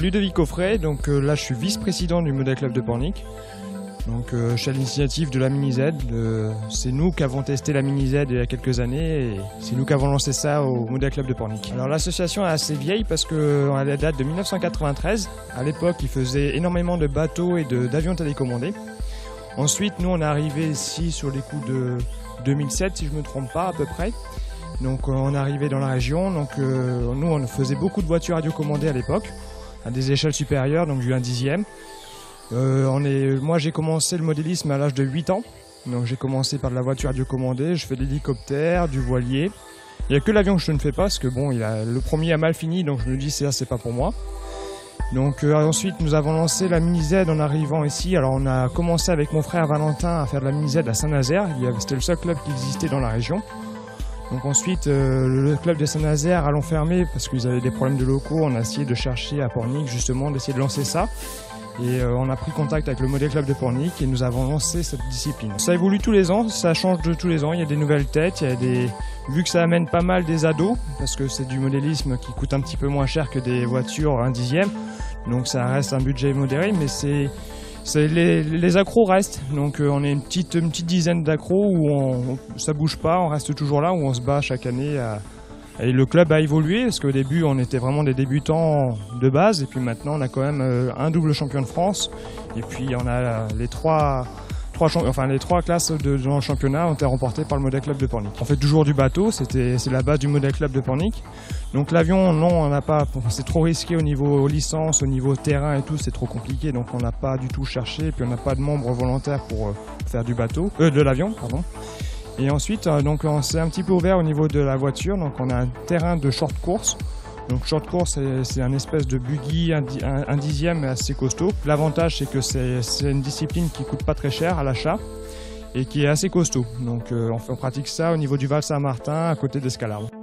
Ludovic Offray, donc là je suis vice-président du Model Club de Pornic. Donc je suis à l'initiative de la Mini Z. C'est nous qui avons testé la Mini Z il y a quelques années et c'est nous qui avons lancé ça au Model Club de Pornic. Alors l'association est assez vieille parce qu'elle date de 1993. À l'époque, ils faisaient énormément de bateaux et d'avions télécommandés. Ensuite, nous on est arrivé ici sur les coups de 2007, si je ne me trompe pas à peu près. Donc on est arrivé dans la région. Donc nous on faisait beaucoup de voitures radiocommandées à l'époque, à des échelles supérieures, donc j'ai eu un 10e. Moi j'ai commencé le modélisme à l'âge de 8 ans, donc j'ai commencé par de la voiture radiocommandée, je fais de l'hélicoptère, du voilier. Il n'y a que l'avion que je ne fais pas parce que bon, le premier a mal fini, donc je me dis ça c'est pas pour moi. Donc ensuite nous avons lancé la Mini Z en arrivant ici. Alors on a commencé avec mon frère Valentin à faire de la Mini Z à Saint-Nazaire, c'était le seul club qui existait dans la région. Donc ensuite le club de Saint-Nazaire allons fermer parce qu'ils avaient des problèmes de locaux. On a essayé de chercher à Pornic justement d'essayer de lancer ça. Et on a pris contact avec le Model Club de Pornic et nous avons lancé cette discipline. Ça évolue tous les ans, ça change de tous les ans, il y a des nouvelles têtes, vu que ça amène pas mal des ados, parce que c'est du modélisme qui coûte un petit peu moins cher que des voitures 1/10, donc ça reste un budget modéré, mais les accros restent. Donc on est une petite dizaine d'accros où ça bouge pas, on reste toujours là, où on se bat chaque année. Et le club a évolué parce qu'au début on était vraiment des débutants de base et puis maintenant on a quand même un double champion de France et puis on a les trois classes dans le championnat ont été remportées par le Model Club de Pornic. On fait toujours du bateau, c'est la base du Model Club de Pornic. Donc l'avion, non, on n'a pas, c'est trop risqué au niveau licence, au niveau terrain et tout, c'est trop compliqué, donc on n'a pas du tout cherché et puis on n'a pas de membres volontaires pour faire du bateau, de l'avion, pardon. Et ensuite, donc on s'est un petit peu ouvert au niveau de la voiture, donc on a un terrain de short course. Donc short course, c'est un espèce de buggy, un 10e assez costaud. L'avantage, c'est que c'est une discipline qui coûte pas très cher à l'achat et qui est assez costaud. Donc on pratique ça au niveau du Val Saint-Martin, à côté d'Escalade.